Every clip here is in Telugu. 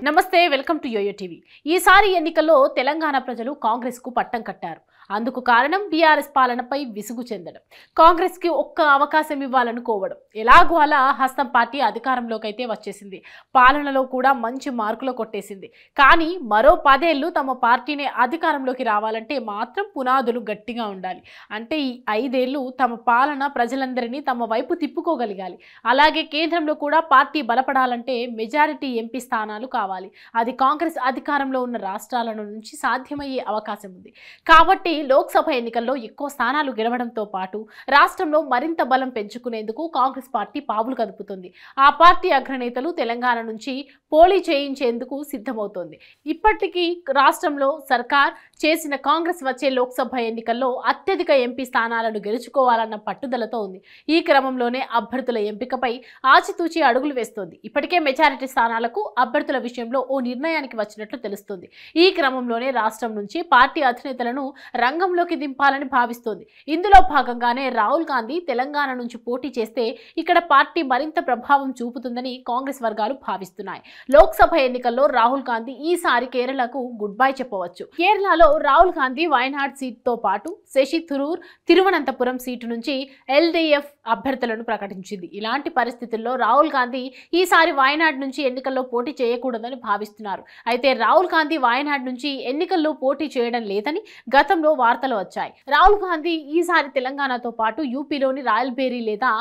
నమస్తే వెల్కమ్ టు యోయో టీవీ। ఈసారి ఎన్నికల్లో తెలంగాణ ప్రజలు కాంగ్రెస్ కు పట్టం కట్టారు। అందుకు కారణం బీఆర్ఎస్ పాలనపై విసుగు చెందడం, కాంగ్రెస్ కి ఒక్క అవకాశం ఇవ్వాలనుకోవడం। ఎలాగో అలా హస్తం పార్టీ అధికారంలోకి అయితే వచ్చేసింది, పాలనలో కూడా మంచి మార్కులు కొట్టేసింది। కానీ మరో 10 ఏళ్లు తమ పార్టీని అధికారంలోకి రావాలంటే మాత్రం పునాదులు గట్టిగా ఉండాలి। అంటే ఈ 5 ఏళ్లు తమ పాలన ప్రజలందరినీ తమ వైపు తిప్పుకోగలగాలి। అలాగే కేంద్రంలో కూడా పార్టీ బలపడాలంటే మెజారిటీ ఎంపీ స్థానాలు కావాలి। అది కాంగ్రెస్ అధికారంలో ఉన్న రాష్ట్రాల నుంచి సాధ్యమయ్యే అవకాశం ఉంది। కాబట్టి లోక్సభ ఎన్నికల్లో ఎక్కువ స్థానాలు గెలవడంతో పాటు రాష్ట్రంలో మరింత బలం పెంచుకునేందుకు కాంగ్రెస్ పార్టీ పావులు కదుపుతుంది। ఆ పార్టీ అగ్రనేతలు తెలంగాణ నుంచి పోటీ చేయించేందుకు సిద్ధమవుతోంది। ఇప్పటికీ రాష్ట్రంలో సర్కార్ చేసిన కాంగ్రెస్ వచ్చే లోక్సభ ఎన్నికల్లో అత్యధిక ఎంపీ స్థానాలను గెలుచుకోవాలన్న పట్టుదలతో ఉంది। ఈ క్రమంలోనే అభ్యర్థుల ఎంపికపై ఆచితూచి అడుగులు వేస్తోంది। ఇప్పటికే మెజారిటీ స్థానాలకు అభ్యర్థుల విషయంలో ఓ నిర్ణయానికి వచ్చినట్లు తెలుస్తోంది। ఈ క్రమంలోనే రాష్ట్రం నుంచి పార్టీ అధినేతలను రంగంలోకి దింపాలని భావిస్తోంది। ఇందులో భాగంగానే రాహుల్ గాంధీ తెలంగాణ నుంచి పోటీ చేస్తే ఇక్కడ పార్టీ మరింత ప్రభావం చూపుతుందని కాంగ్రెస్ వర్గాలు భావిస్తున్నాయి। లోక్సభ ఎన్నికల్లో రాహుల్ గాంధీ ఈసారి కేరళకు గుడ్ బై చెప్పవచ్చు। కేరళలో రాహుల్ గాంధీ వయనాడ్ సీటుతో పాటు శశి థరూర్ తిరువనంతపురం సీటు నుంచి ఎల్డీఎఫ్ అభ్యర్థులను ప్రకటించింది। ఇలాంటి పరిస్థితుల్లో రాహుల్ గాంధీ ఈసారి వయనాడ్ నుంచి ఎన్నికల్లో పోటీ చేయకూడదని భావిస్తున్నారు। అయితే రాహుల్ గాంధీ వయనాడ్ నుంచి ఎన్నికల్లో పోటీ చేయడం లేదని గతంలో వార్తలు వచ్చాయి। రాహుల్ గాంధీ ఈసారి తెలంగాణతో పాటు యూపీలోని రాయల్బేరీ లేదా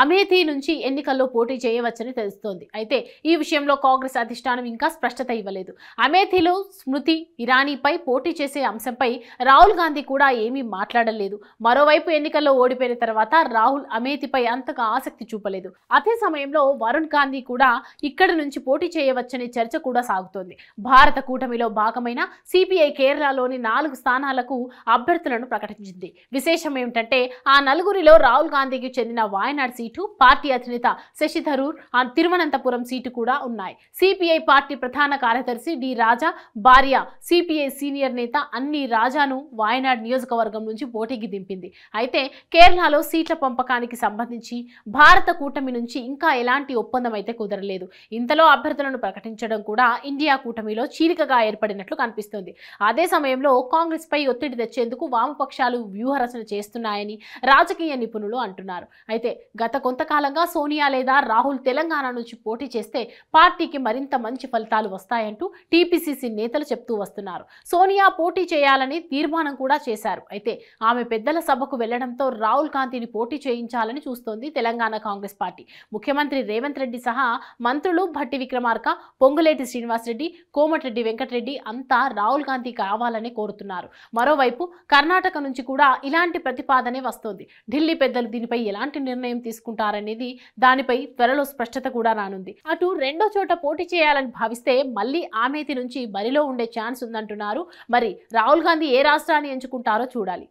అమేథీ నుంచి ఎన్నికల్లో పోటీ చేయవచ్చని తెలుస్తోంది। అయితే ఈ విషయంలో కాంగ్రెస్ అధిష్టానం ఇంకా స్పష్టత ఇవ్వలేదు। అమేథీలో స్మృతి ఇరానీపై పోటీ చేసే అంశంపై రాహుల్ గాంధీ కూడా ఏమీ మాట్లాడలేదు। మరోవైపు ఎన్నికల్లో ఓడిపోయిన తర్వాత రాహుల్ అమేథీపై అంతగా ఆసక్తి చూపలేదు। అదే సమయంలో వరుణ్ గాంధీ కూడా ఇక్కడ నుంచి పోటీ చేయవచ్చని చర్చ కూడా సాగుతోంది। భారత కూటమిలో భాగమైన సిపిఐ కేరళలోని 4 స్థానాలకు అభ్యర్థులను ప్రకటించింది। విశేషం ఏమిటంటే ఆ నలుగురిలో రాహుల్ గాంధీకి చెందిన వాయనాడ్ సీటు, పార్టీ అధినేత శశి థరూర్ తిరువనంతపురం సీటు కూడా ఉన్నాయి। సిపిఐ పార్టీ ప్రధాన కార్యదర్శి డి రాజా భార్య సిపిఐ సీనియర్ నేత అన్ని రాజాను వాయనాడ్ నియోజకవర్గం నుంచి పోటీకి దింపింది। అయితే కేరళలో సీట్ల పంపకానికి సంబంధించి భారత కూటమి నుంచి ఇంకా ఎలాంటి ఒప్పందం అయితే కుదరలేదు। ఇంతలో అభ్యర్థులను ప్రకటించడం కూడా ఇండియా కూటమిలో చీలికగా ఏర్పడినట్లు కనిపిస్తోంది। అదే సమయంలో కాంగ్రెస్ పై ఒత్తిడి తెచ్చేందుకు వామపక్షాలు వ్యూహరచన చేస్తున్నాయని రాజకీయ నిపుణులు అంటున్నారు। అయితే గత కొంతకాలంగా సోనియా లేదా రాహుల్ తెలంగాణ నుంచి పోటీ చేస్తే పార్టీకి మరింత మంచి ఫలితాలు వస్తాయంటూ టీపీసీసీ నేతలు చెప్తూ వస్తున్నారు। సోనియా పోటీ చేయాలని తీర్మానం కూడా చేశారు। అయితే ఆమె పెద్దల సభకు వెళ్లడంతో రాహుల్ గాంధీని పోటీ చేయించాలని చూస్తోంది తెలంగాణ కాంగ్రెస్ పార్టీ। ముఖ్యమంత్రి రేవంత్ రెడ్డి సహా మంత్రులు భట్టి విక్రమార్క, పొంగులేటి శ్రీనివాసరెడ్డి, కోమటిరెడ్డి వెంకటరెడ్డి అంతా రాహుల్ గాంధీ కావాలని కోరుతున్నారు। మరోవైపు కర్ణాటక నుంచి కూడా ఇలాంటి ప్రతిపాదనే వస్తోంది। ఢిల్లీ పెద్దలు దీనిపై ఎలాంటి నిర్ణయం తీసుకుంటారనేది దానిపై త్వరలో స్పష్టత కూడా రానుంది। అటు రెండో చోట పోటీ చేయాలని భావిస్తే మళ్ళీ అమేథీ నుంచి బరిలో ఉండే ఛాన్స్ ఉందంటున్నారు। మరి రాహుల్ గాంధీ ఏ రాష్ట్రాన్ని ఎంచుకుంటారో చూడాలి।